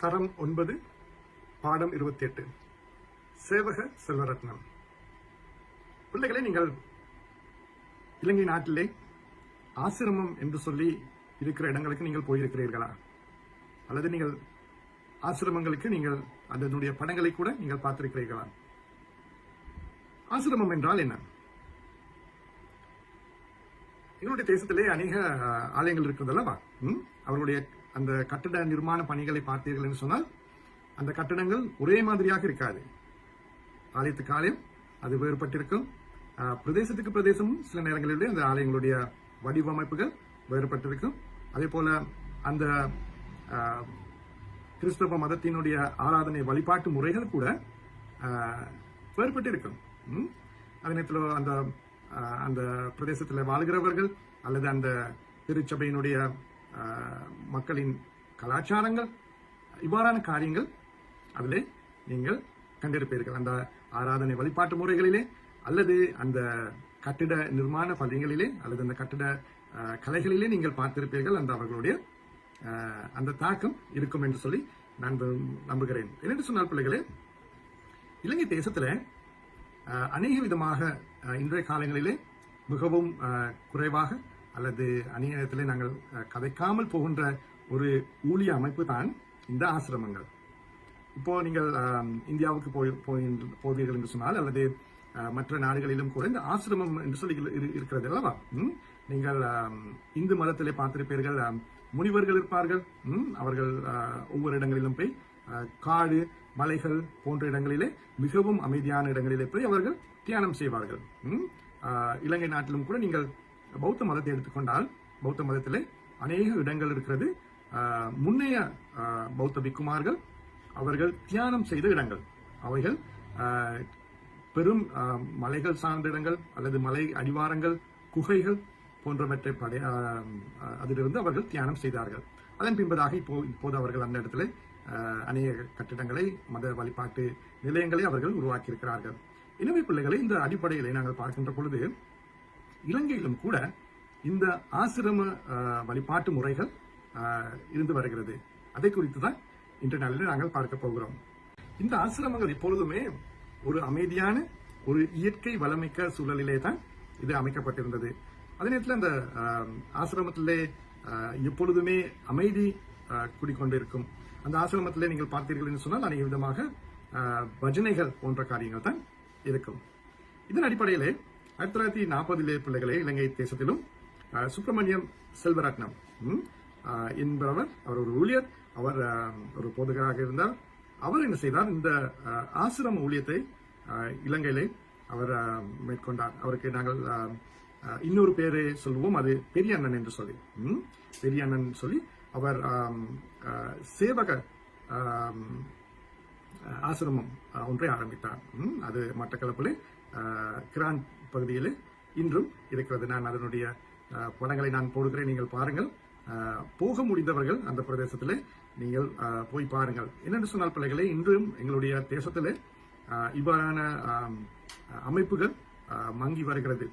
தரம் 9 பாடம் 28 சேவக செல்வரத்னம். பிள்ளைகளே, நீங்கள் இலங்கை நாட்டிலே ஆசிரமம் என்று சொல்லி இருக்கிற இடங்களுக்கு நீங்கள் போயிருக்கிறீர்களா? அல்லது நீங்கள் ஆசிரமங்களுக்கு நீங்கள் அதனுடைய படங்களை கூட நீங்கள் பார்த்திருக்கிறீர்களா? ஆசிரமம் என்றால் என்ன? எங்களுடைய தேசத்திலே அநேக ஆலயங்கள் இருக்கிறது அல்லவா? அவர்களுடைய அந்த கட்டட நிர்மாண பணிகளை பார்த்தீர்கள் என்று சொன்னால் அந்த கட்டடங்கள் ஒரே மாதிரியாக இருக்காது. ஆலயத்துக்கு ஆலயம் அது வேறுபட்டிருக்கும். பிரதேசத்துக்கு பிரதேசமும் சில நேரங்களிலே அந்த ஆலயங்களுடைய வடிவமைப்புகள் வேறுபட்டிருக்கும். அதே போல அந்த கிறிஸ்தவ மதத்தினுடைய ஆராதனை வழிபாட்டு முறைகள் கூட வேறுபட்டிருக்கும். அதே நேரத்தில் அந்த அந்த பிரதேசத்தில் வாழ்கிறவர்கள் அல்லது அந்த திருச்சபையினுடைய மக்களின் கலாச்சாரங்கள், இவ்வாறான காரியங்கள் அதிலே நீங்கள் கண்டிருப்பீர்கள். அந்த ஆராதனை வழிபாட்டு முறைகளிலே அல்லது அந்த கட்டிட நிர்மாண பள்ளிகளிலே அல்லது அந்த கட்டிட கலைகளிலே நீங்கள் பார்த்திருப்பீர்கள். அந்த அவர்களுடைய அந்த தாக்கம் இருக்கும் என்று சொல்லி நான் நம்புகிறேன். என்னென்று சொன்னால் பிள்ளைகளே, இலங்கை தேசத்தில் அநேக விதமாக இன்றைய காலங்களிலே மிகவும் குறைவாக அல்லது அநேக நேரத்திலே நாங்கள் கதைக்காமல் போகின்ற ஒரு ஊழிய அமைப்பு தான் இந்த ஆசிரமங்கள். இப்போ நீங்கள் இந்தியாவுக்கு போவீர்கள் என்று சொன்னால் அல்லது மற்ற நாடுகளிலும் கூட இந்த ஆசிரமம் என்று சொல்லி இருக்கிறது அல்லவா? நீங்கள் இந்து மதத்திலே பார்த்திருப்பீர்கள், முனிவர்கள் இருப்பார்கள். அவர்கள் ஒவ்வொரு இடங்களிலும் போய் காடு, மலைகள் போன்ற இடங்களிலே மிகவும் அமைதியான இடங்களிலே போய் அவர்கள் தியானம் செய்வார்கள். இலங்கை நாட்டிலும் கூட நீங்கள் பௌத்த மதத்தை எடுத்துக்கொண்டால் பௌத்த மதத்திலே அநேக இடங்கள் இருக்கிறது. முன்னைய பௌத்த பிக்குமார்கள் அவர்கள் தியானம் செய்த இடங்கள், அவைகள் பெரும் மலைகள் சார்ந்த இடங்கள் அல்லது மலை அடிவாரங்கள், குகைகள் போன்றவற்றை அதிலிருந்து அவர்கள் தியானம் செய்தார்கள். அதன் பின்பதாக இப்போது அவர்கள் அந்த இடத்துல அநேக கட்டிடங்களை, மத வழிபாட்டு நிலையங்களை அவர்கள் உருவாக்கியிருக்கிறார்கள். எனவே பிள்ளைகளை, இந்த அடிப்படையிலே நாங்கள் பார்க்கின்ற பொழுது இலங்கையிலும் கூட இந்த ஆசிரம வழிபாட்டு முறைகள் இருந்து வருகிறது. அதை குறித்து தான் இன்றைய நாளில் நாங்கள் பார்க்க போகிறோம். இந்த ஆசிரமங்கள் எப்பொழுதுமே ஒரு அமைதியான, ஒரு இயற்கை வளமிக்க சூழலிலே தான் இது அமைக்கப்பட்டிருந்தது. அதே நேரத்தில் அந்த ஆசிரமத்திலே எப்பொழுதுமே அமைதி குடிக்கொண்டிருக்கும். அந்த ஆசிரமத்திலே நீங்கள் பார்த்தீர்கள் என்று சொன்னால் அநேக விதமாக பஜனைகள் போன்ற காரியங்கள் தான் இருக்கும். இதன் அடிப்படையிலே 1940 பிள்ளைகளே, இலங்கை தேசத்திலும் சுப்பிரமணியம் செல்வரத்னம் என்பவர், அவர் ஒரு ஊழியர், அவர் ஒரு போதகராக இருந்தார். அவர் என்ன செய்தார்? இந்த ஆசிரம ஊழியத்தை இலங்கையிலே அவர் மேற்கொண்டார். அவருக்கு நாங்கள் இன்னொரு பேரை சொல்லுவோம், அது பெரிய அண்ணன் என்று சொல்லி. பெரிய அண்ணன் சொல்லி அவர் சேவக ஆசிரமம் ஒன்றை ஆரம்பித்தார். அது மட்டக்களப்பிலே கிரான் பகுதியில் இன்றும் இருக்கிறது. நான் அதனுடைய படங்களை நான் போடுகிறேன், நீங்கள் பாருங்கள். போக முடிந்தவர்கள் அந்த பிரதேசத்தில் நீங்கள் போய் பாருங்கள். என்னென்று சொன்னால் பிள்ளைகளே, இன்றும் எங்களுடைய தேசத்தில் இவ்வாறான அமைப்புகள் மங்கி வருகிறது.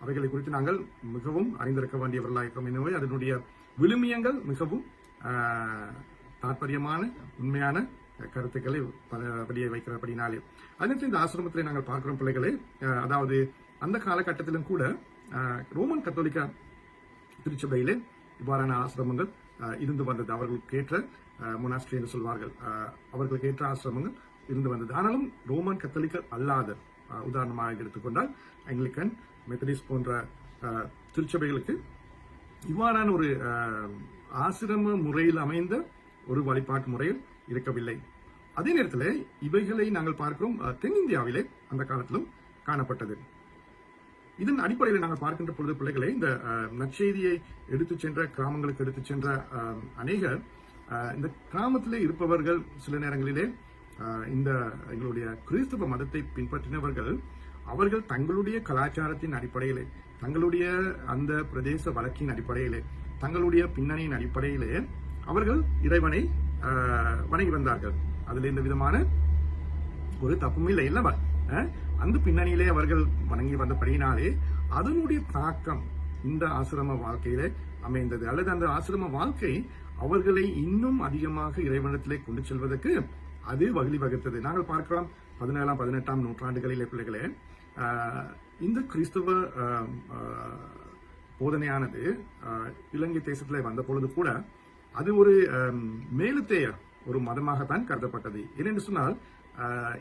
அவைகளை குறித்து நாங்கள் மிகவும் அறிந்திருக்க வேண்டியவர்களாக இருக்கிறோம். எனவே அதனுடைய விழுமியங்கள் மிகவும் தாற்பயமான, உண்மையான கருத்துக்களை வெளியே வைக்கிறபடினாலே அதற்கு இந்த ஆசிரமத்திலே நாங்கள் பார்க்கிறோம் பிள்ளைகளே. அதாவது அந்த காலகட்டத்திலும் கூட ரோமன் கத்தோலிக்க திருச்சபையிலே இவ்வாறான ஆசிரமங்கள் இருந்து வந்தது. அவர்களுக்கு ஏற்ற மொனாஸ்ட்ரி என்று சொல்வார்கள், அவர்களுக்கு ஏற்ற ஆசிரமங்கள் இருந்து வந்தது. ஆனாலும் ரோமன் கத்தோலிக்க அல்லாத, உதாரணமாக எடுத்துக்கொண்டால் ஆங்கிலிக்கன், மெத்தடிஸ்ட் போன்ற திருச்சபைகளுக்கு இவ்வாறான ஒரு ஆசிரம முறையில் அமைந்த ஒரு வழிபாட்டு முறையில் இருக்கவில்லை. அதே நேரத்தில் இவைகளை நாங்கள் பார்க்கிறோம் தென்னிந்தியாவிலே அந்த காலத்திலும் காணப்பட்டது. இதன் அடிப்படையில் நாங்கள் பார்க்கின்ற பொழுது பிள்ளைகளை, இந்த நற்செய்தியை எடுத்துச் சென்ற கிராமங்களுக்கு எடுத்துச் சென்ற அநேகர் இந்த கிராமத்திலே இருப்பவர்கள் சில நேரங்களிலே இந்த எங்களுடைய கிறிஸ்தவ மதத்தை பின்பற்றினவர்கள் அவர்கள் தங்களுடைய கலாச்சாரத்தின் அடிப்படையிலே, தங்களுடைய அந்த பிரதேச வழக்கின் அடிப்படையிலே, தங்களுடைய பின்னணியின் அடிப்படையிலே அவர்கள் இறைவனை வணங்கி வந்தார்கள். அதில் எந்த விதமான ஒரு தப்பும் இல்லை இல்லவா? அந்த பின்னணியிலே அவர்கள் வணங்கி வந்தபடியினாலே அதனுடைய தாக்கம் இந்த ஆசிரம வாழ்க்கையிலே அமைந்தது, அல்லது அந்த ஆசிரம வாழ்க்கை அவர்களை இன்னும் அதிகமாக இறைவனத்திலே கொண்டு செல்வதற்கு அது வழிவகுத்தது. நாங்கள் பார்க்கிறோம் 17ஆம் 18ஆம் நூற்றாண்டுகளிலே பிள்ளைகளே, இந்த கிறிஸ்தவ போதனையானது இலங்கை தேசத்திலே வந்த பொழுது கூட அது ஒரு மேலுத்தேய ஒரு மதமாகத்தான் கருதப்பட்டது. ஏனென்று சொன்னால்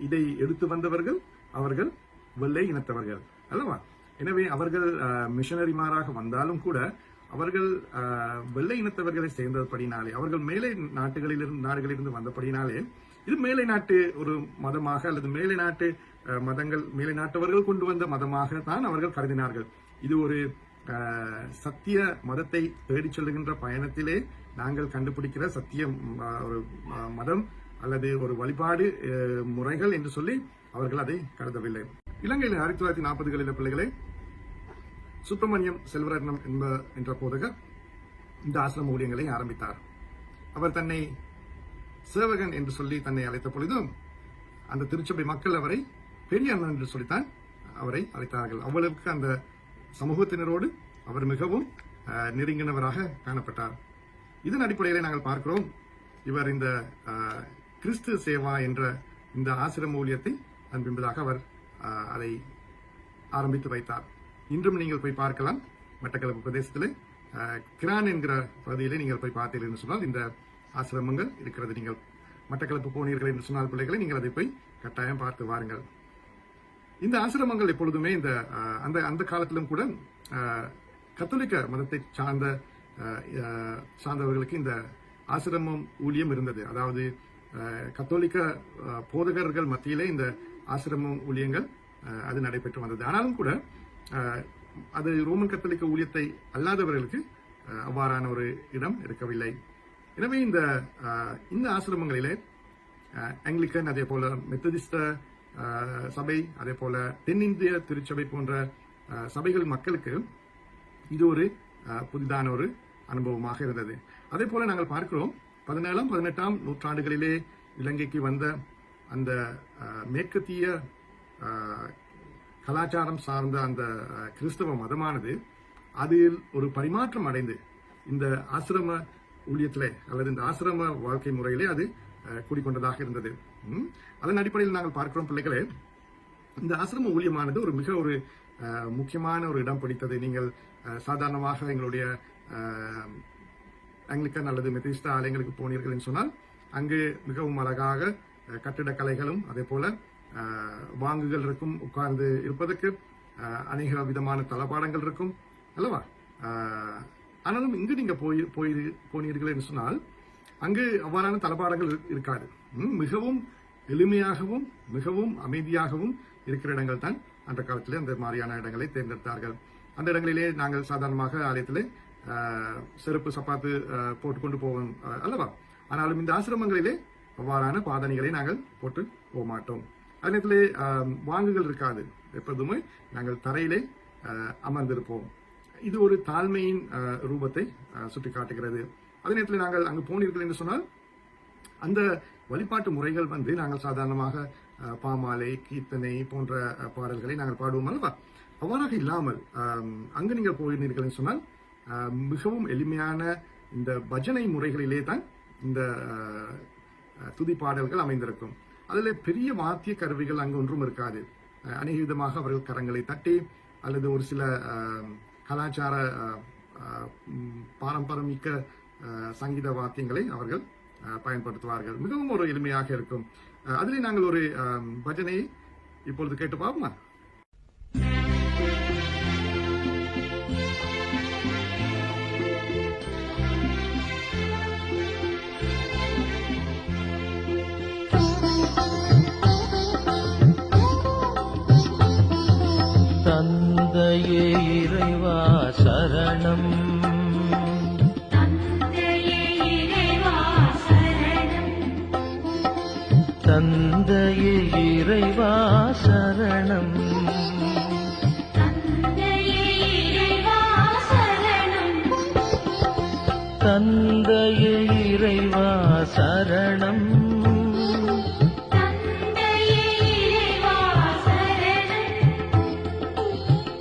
இதை எடுத்து வந்தவர்கள் அவர்கள் வெள்ளை இனத்தவர்கள் அல்லவா. எனவே அவர்கள் மிஷனரிமாராக வந்தாலும் கூட அவர்கள் வெள்ளை இனத்தவர்களை சேர்ந்தபடினாலே, அவர்கள் மேலை நாடுகளிலிருந்து வந்தபடினாலே இது மேலை நாட்டு ஒரு மதமாக அல்லது மேலை நாட்டு மதங்கள் மேலை நாட்டவர்கள் கொண்டு வந்த மதமாக தான் அவர்கள் கருதினார்கள். இது ஒரு சத்திய மதத்தை தேடிச் செல்லுகின்ற பயணத்திலே நாங்கள் கண்டுபிடிக்கிற சத்திய ஒரு மதம் அல்லது ஒரு வழிபாடு முறைகள் என்று சொல்லி அவர்கள் அதை கருதவில்லை. இலங்கையில் 1940களில் பிள்ளைகளை சுப்பிரமணியம் செல்வரத்னம் என்ற போதகர் இந்த ஆசிரம ஊழியங்களை ஆரம்பித்தார். அவர் தன்னை சேவகன் என்று சொல்லி தன்னை அழைத்த பொழுதும் அந்த திருச்சபை மக்கள் அவரை பெரிய அண்ணன் என்று சொல்லித்தான் அவரை அழைத்தார்கள். அவ்வளவுக்கு அந்த சமூகத்தினரோடு அவர் மிகவும் நெருங்கினவராக காணப்பட்டார். இதன் அடிப்படையில் நாங்கள் பார்க்கிறோம், இவர் இந்த கிறிஸ்து சேவா என்ற இந்த ஆசிரம ஊழியத்தை அன்பின்பதாக அவர் அதை ஆரம்பித்து வைத்தார். இன்றும் நீங்கள் போய் பார்க்கலாம். மட்டக்களப்பு பிரதேசத்தில் கிரான் என்கிற பகுதியிலே நீங்கள் போய் பார்த்தீர்கள் என்று சொன்னால் இந்த ஆசிரமங்கள் இருக்கிறது. நீங்கள் மட்டக்களப்பு போனீர்கள் என்று சொன்னால் பிள்ளைகளை நீங்கள் அதை போய் கட்டாயம் பார்த்து வாருங்கள். இந்த ஆசிரமங்கள் எப்பொழுதுமே இந்த அந்த காலத்திலும் கூட கத்தோலிக்க மதத்தை சார்ந்தவர்களுக்கு இந்த ஆசிரமம் ஊழியம் இருந்தது. அதாவது கத்தோலிக்க போதகர்கள் மத்தியிலே இந்த ஆசிரமம் ஊழியங்கள் அது நடைபெற்று வந்தது. ஆனாலும் கூட அது ரோமன் கத்தோலிக்க ஊழியத்தை அல்லாதவர்களுக்கு அவ்வாறான ஒரு இடம் இருக்கவில்லை. எனவே இந்த ஆசிரமங்களிலே ஆங்கிலிக்கன், அதே போல மெத்தடிஸ்ட சபை, அதே போல தென்னிந்திய திருச்சபை போன்ற சபைகள் மக்களுக்கு இது ஒரு புதிதான ஒரு அனுபவமாக இருந்தது. அதே போல நாங்கள் பார்க்கிறோம் 17ஆம் 18ஆம் நூற்றாண்டுகளிலே இலங்கைக்கு வந்த அந்த மேற்கத்திய கலாச்சாரம் சார்ந்த அந்த கிறிஸ்தவ மதமானது அதில் ஒரு பரிமாற்றம் அடைந்து இந்த ஆசிரம ஊழியத்திலே அல்லது இந்த ஆசிரம வாழ்க்கை முறையிலே அது கூடிக்கொண்டதாக இருந்தது. அதன் அடிப்படையில் நாங்கள் பார்க்கிறோம் பிள்ளைகளே, இந்த ஆசிரம ஊழியமானது ஒரு மிக ஒரு முக்கியமான ஒரு இடம் பிடித்தது. நீங்கள் சாதாரணமாக எங்களுடைய ஆங்கிலிக்கன் அல்லது மெத்தடிஸ்ட ஆலயங்களுக்கு போனீர்கள் என்று சொன்னால் அங்கு மிகவும் அழகாக கட்டிடக்கலைகளும் அதே போல வாங்குகள் இருக்கும், உட்கார்ந்து இருப்பதற்கு அநேக விதமான தளபாடங்கள் இருக்கும் அல்லவா. ஆனாலும் இங்கு நீங்க போனீர்கள் என்று சொன்னால் அங்கு அவ்வாறான தளபாடங்கள் இருக்காது. மிகவும் எளிமையாகவும் மிகவும் அமைதியாகவும் இருக்கிற இடங்கள் தான் அந்த காலத்திலே அந்த மாதிரியான இடங்களை தேர்ந்தெடுத்தார்கள். அந்த இடங்களிலே நாங்கள் சாதாரணமாக ஆலயத்திலே செருப்பு சப்பாத்து போட்டுக்கொண்டு போவோம் அல்லவா. ஆனாலும் இந்த ஆசிரமங்களிலே அவ்வாறான பாதணிகளை நாங்கள் போட்டு போக மாட்டோம். அதே நேரத்திலே வாங்குகள் இருக்காது. எப்போதுமே நாங்கள் தரையிலே அமர்ந்திருப்போம். இது ஒரு தாழ்மையின் ரூபத்தை சுட்டி காட்டுகிறது. அதே நேரத்தில் நாங்கள் அங்கு போனீர்கள் என்று சொன்னால் அந்த வழிபாட்டு முறைகள் நாங்கள் சாதாரணமாக பாமாலை, கீர்த்தனை போன்ற பாடல்களை நாங்கள் பாடுவோம் அல்லவா. அவ்வாறாக இல்லாமல் அங்கு நீங்கள் போயிருந்தீர்கள் என்று சொன்னால் மிகவும் எளிமையான இந்த பஜனை முறைகளிலே தான் இந்த துதி பாடல்கள் அமைந்திருக்கும். அதில் பெரிய வாத்திய கருவிகள் அங்கு ஒன்றும் இருக்காது. அநேக விதமாக அவர்கள் கரங்களை தட்டி அல்லது ஒரு சில கலாச்சார பாரம்பரியமிக்க சங்கீத வாக்கியங்களை அவர்கள் பயன்படுத்துவார்கள். மிகவும் ஒரு எளிமையாக இருக்கும். அதிலே நாங்கள் ஒரு பஜனையை இப்பொழுது கேட்டு பார்ப்போமா? தந்தையே இறைவா சரணம், தந்தையே இறைவா சரணம், தந்தையே இறைவா சரணம்,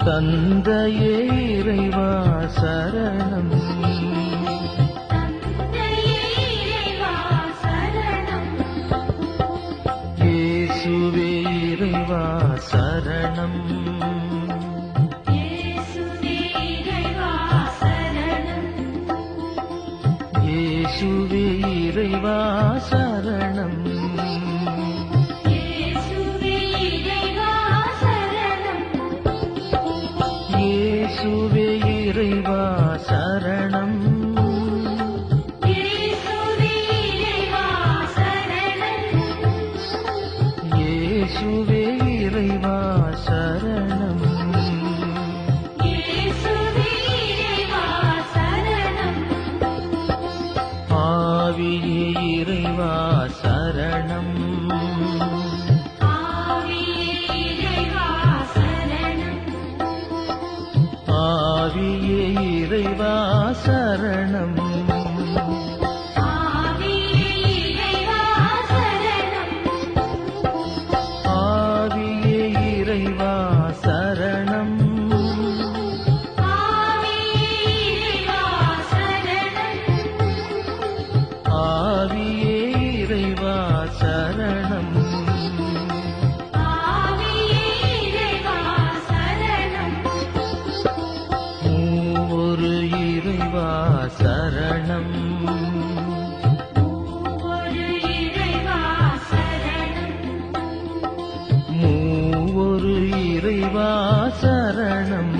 தந்தையே இறைவா இயேசுவே இறைவா சரணம் இயேசுவே இறைவா சரணம் இயேசுவே இறைவா சரணம் ஆவியே இறைவா சரணம் ஆவியே இறைவா சரணம் ஆவியே இறைவா சரணம் ஆவியே இறைவா சரணம் மூவொரு இறைவா சரணம் மூவொரு இறைவா சரணம்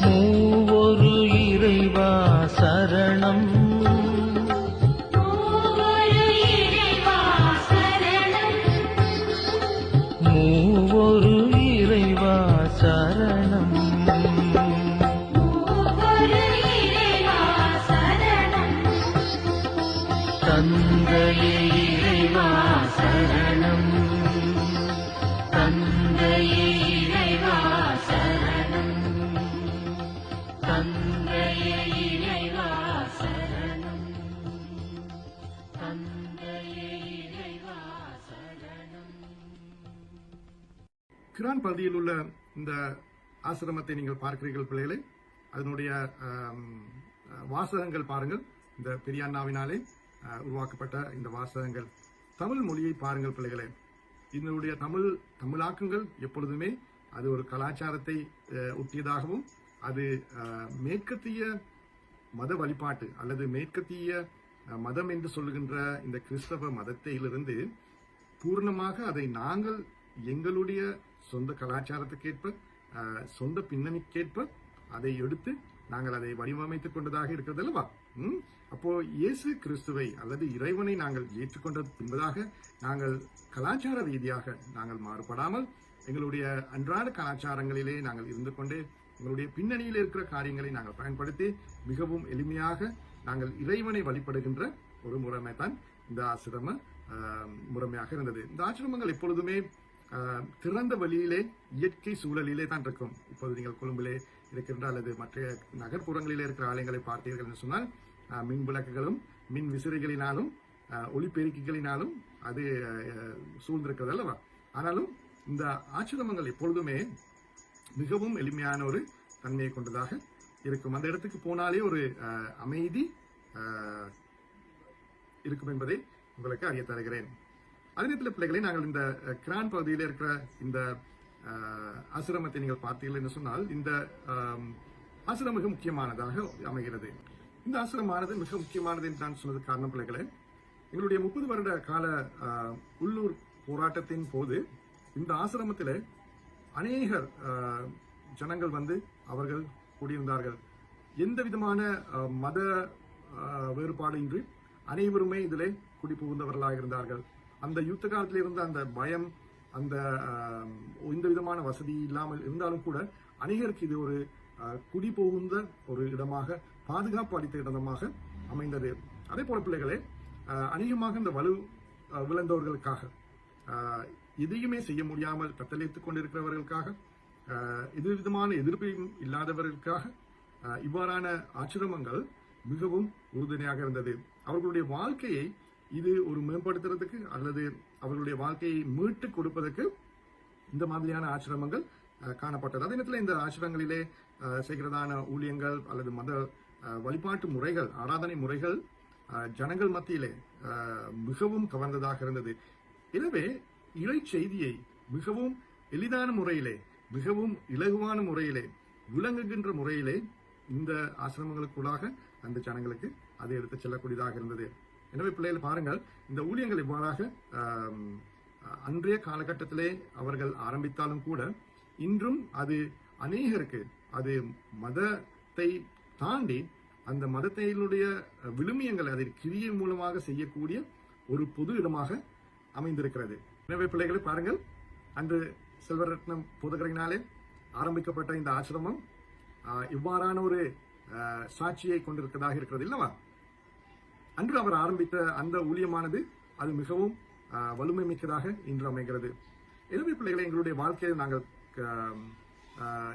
மூவொரு இறைவா சரணம் மூவொரு இறைவா சரணம் தந்தையே இறைவா சரணம் தந்தையே இறைவா சரணம் தந்தையே இறைவா சரணம் தந்தையே இறைவா சரணம். கிரான் பகுதியில் உள்ள இந்த ஆசிரமத்தை நீங்கள் பார்க்கிறீர்கள் பிள்ளைகளே. அதனுடைய வாசகங்கள் பாருங்கள். இந்த பெரியாண்ணாவினாலே உருவாக்கப்பட்ட இந்த வாசகங்கள். தமிழ் மொழியை பாருங்கள் பிள்ளைகளே. இதனுடைய தமிழாக்கங்கள் எப்பொழுதுமே அது ஒரு கலாச்சாரத்தை ஒட்டியதாகவும் அது மேற்கத்திய மத வழிபாட்டு அல்லது மேற்கத்திய மதம் என்று சொல்லுகின்ற இந்த கிறிஸ்தவ மதத்திலிருந்து பூர்ணமாக அதை நாங்கள் எங்களுடைய சொந்த கலாச்சாரத்துக்கேற்ப சொந்த பின்னணிக்கேற்ப அதை எடுத்து நாங்கள் அதை வடிவமைத்துக் கொண்டதாக இருக்கிறது அல்லவா? அப்போ இயேசு கிறிஸ்துவை அல்லது இறைவனை நாங்கள் ஏற்றுக்கொண்டது என்பதாக நாங்கள் கலாச்சார ரீதியாக நாங்கள் மாறுபடாமல் எங்களுடைய அன்றாட கலாச்சாரங்களிலே நாங்கள் இருந்து கொண்டே எங்களுடைய பின்னணியில் இருக்கிற காரியங்களை நாங்கள் பயன்படுத்தி மிகவும் எளிமையாக நாங்கள் இறைவனை வழிபடுகின்ற ஒரு முறைமை தான் இந்த ஆசிரம முறைமையாக இருந்தது. இந்த ஆசிரமங்கள் எப்பொழுதுமே திறந்த வெளியிலே இயற்கை சூழலிலே தான் இருக்கும். இப்போது நீங்கள் கொழும்பிலே இருக்கின்ற அல்லது மற்ற நகர்ப்புறங்களிலே இருக்கிற ஆலயங்களை பார்த்தீர்கள் என்று சொன்னால் மின் விளக்குகளும் மின் விசிறிகளினாலும் ஒளிப்பெருக்கிகளினாலும் அது சூழ்ந்திருக்கிறது அல்லவா? ஆனாலும் இந்த ஆசிரமங்கள் எப்பொழுதுமே மிகவும் எளிமையான ஒரு தன்மையை கொண்டதாக இருக்கும். அந்த இடத்துக்கு போனாலே ஒரு அமைதி இருக்கும் என்பதை உங்களுக்கு அறிய தருகிறேன். அதே நேரத்தில் பிள்ளைகளை, நாங்கள் இந்த கிரான் பகுதியில் இருக்கிற இந்த ஆசிரமத்தை நீங்கள் பார்த்தீர்கள் என்று சொன்னால் இந்த ஆசிரமம் மிக முக்கியமானதாக அமைகிறது. இந்த ஆசிரமானது மிக முக்கியமானது என்று நான் சொன்னது காரணம் பிள்ளைகளே, எங்களுடைய 30 வருட கால உள்ளூர் போராட்டத்தின் போது இந்த ஆசிரமத்தில் அநேகர் ஜனங்கள் வந்து அவர்கள் கூடியிருந்தார்கள். எந்த விதமான மத வேறுபாடின்றி அனைவருமே இதிலே குடிபுகுந்தவர்களாக இருந்தார்கள். அந்த யுத்த காலத்தில் இருந்த அந்த பயம், அந்த எந்த விதமான வசதி இல்லாமல் இருந்தாலும் கூட அநேகருக்கு இது ஒரு குடிபுகுந்த ஒரு இடமாக, பாதுகாப்பு அளித்த இடமாக அமைந்தது. அதே போல பிள்ளைகளே, அநேகமாக இந்த வலு விழுந்தவர்களுக்காக, எதையுமே செய்ய முடியாமல் தத்தளித்துக் கொண்டிருக்கிறவர்களுக்காக, எது விதமான எதிர்ப்பையும் இல்லாதவர்களுக்காக இவ்வாறான ஆசிரமங்கள் மிகவும் உறுதுணையாக இருந்தது. அவர்களுடைய வாழ்க்கையை இது ஒரு மேம்படுத்துறதுக்கு அல்லது அவர்களுடைய வாழ்க்கையை மீட்டுக் கொடுப்பதற்கு இந்த மாதிரியான ஆசிரமங்கள் காணப்பட்டது. அதே நேரத்தில் இந்த ஆசிரமங்களிலே செய்கிறதான ஊழியங்கள் அல்லது மத வழிபாட்டு முறைகள், ஆராதனை முறைகள் ஜனங்கள் மத்தியிலே மிகவும் கவர்ந்ததாக இருந்தது. எனவே இறை செய்தியை மிகவும் எளிதான முறையிலே, மிகவும் இலகுவான முறையிலே விளங்குகின்ற முறையிலே இந்த ஆசிரமங்களுக்குள்ளாக அந்த ஜனங்களுக்கு அதை எடுத்து செல்லக்கூடியதாக இருந்தது. எனவே பிள்ளைகள் பாருங்கள், இந்த ஊழியங்கள் இவ்வாறாக அன்றைய காலகட்டத்திலே அவர்கள் ஆரம்பித்தாலும் கூட இன்றும் அது அநேகருக்கு அது மதத்தை தாண்டி அந்த மதத்தினுடைய விழுமியங்களை அதை கிரியை மூலமாக செய்யக்கூடிய ஒரு பொது இடமாக அமைந்திருக்கிறது. எனவே பிள்ளைகளை பாருங்கள், அன்று செல்வரத்னம் போதகரினாலே ஆரம்பிக்கப்பட்ட இந்த ஆசிரமம் இவ்வாறான ஒரு சாட்சியை கொண்டிருக்கிறதாக இருக்கிறது இல்லவா? அன்று அவர் ஆரம்பித்த அந்த ஊழியமானது அது மிகவும் வலிமை மிக்கதாக இன்று அமைகிறது. எனவே பிள்ளைகளை எங்களுடைய வாழ்க்கையில் நாங்கள்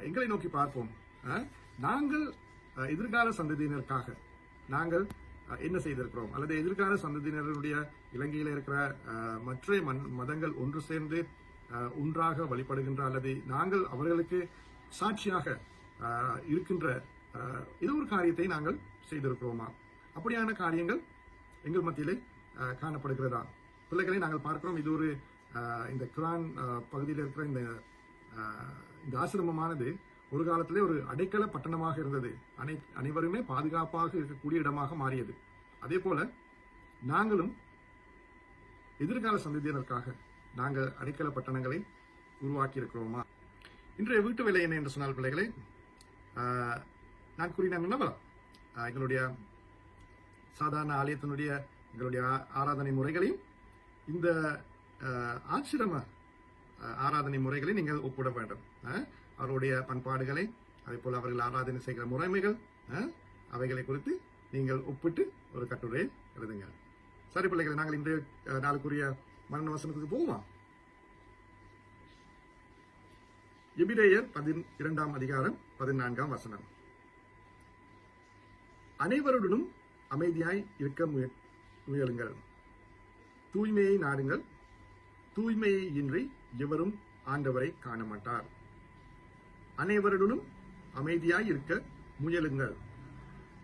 எங்களை நோக்கி பார்ப்போம். நாங்கள் எதிர்கால சந்ததியினருக்காக நாங்கள் என்ன செய்திருக்கிறோம், அல்லது எதிர்கால சந்ததியினருடைய இலங்கையில் இருக்கிற மற்ற மதங்கள் ஒன்று சேர்ந்து ஒன்றாக வழிபடுகின்ற அல்லது நாங்கள் அவர்களுக்கு சாட்சியாக இருக்கின்ற ஏதோ ஒரு காரியத்தை நாங்கள் செய்திருக்கிறோமா? அப்படியான காரியங்கள் எங்கள் மத்தியிலே காணப்படுகிறதா? பிள்ளைகளை நாங்கள் பார்க்கிறோம், இது ஒரு இந்த குரான் பகுதியில் இருக்கிற இந்த ஆசிரமமானது ஒரு காலத்திலே ஒரு அடைக்கல பட்டணமாக இருந்தது. அனைவருமே பாதுகாப்பாக இருக்கக்கூடிய இடமாக மாறியது. அதே போல நாங்களும் எதிர்கால சந்ததியினருக்காக நாங்கள் அடைக்கல பட்டணங்களை உருவாக்கி இருக்கிறோமா? இன்றைய வீட்டு வேலை என்ன என்று சொன்னால் பிள்ளைகளை, நான் கூறினாங்க எங்களுடைய சாதாரண ஆலயத்தினுடைய எங்களுடைய ஆராதனை முறைகளையும் இந்த ஆசிரம ஆராதனை முறைகளை நீங்கள் ஒப்பிட வேண்டும். அவருடைய பண்பாடுகளை, அதே போல அவர்கள் ஆராதனை செய்கிற முறைமைகள், அவைகளை குறித்து நீங்கள் ஒப்பிட்டு ஒரு கட்டுரையை எழுதுங்க. சரி பிள்ளைகளை, நாங்கள் இன்றைய நாளுக்குரிய மரண வசனத்துக்கு போவோமா? எபிரேயர் 12ஆம் அதிகாரம் 14ஆம் வசனம். அனைவருடனும் அமைதியாய் இருக்க முயலுங்கள், தூய்மையை நாடுங்கள், தூய்மையை இன்றி எவரும் ஆண்டவரை காண மாட்டார். அனைவருடனும் அமைதியாய் இருக்க முயலுங்கள்,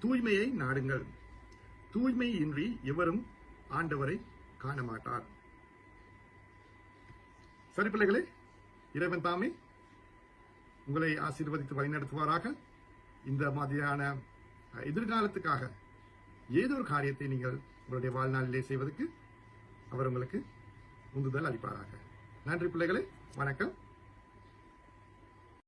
தூய்மையை நாடுங்கள், தூய்மை இன்றி எவரும் ஆண்டவரை காண மாட்டார். சரி பிள்ளைகளே, இறைவன் தாமே உங்களை ஆசீர்வதித்து வழிநடத்துவாராக. இந்த மாதிரியான எதிர்காலத்துக்காக ஏதோ ஒரு காரியத்தை நீங்கள் உங்களுடைய வாழ்நாளிலே செய்வதற்கு அவர் உங்களுக்கு உந்துதல் அளிப்பாராக. நன்றி பிள்ளைகளே, வணக்கம்.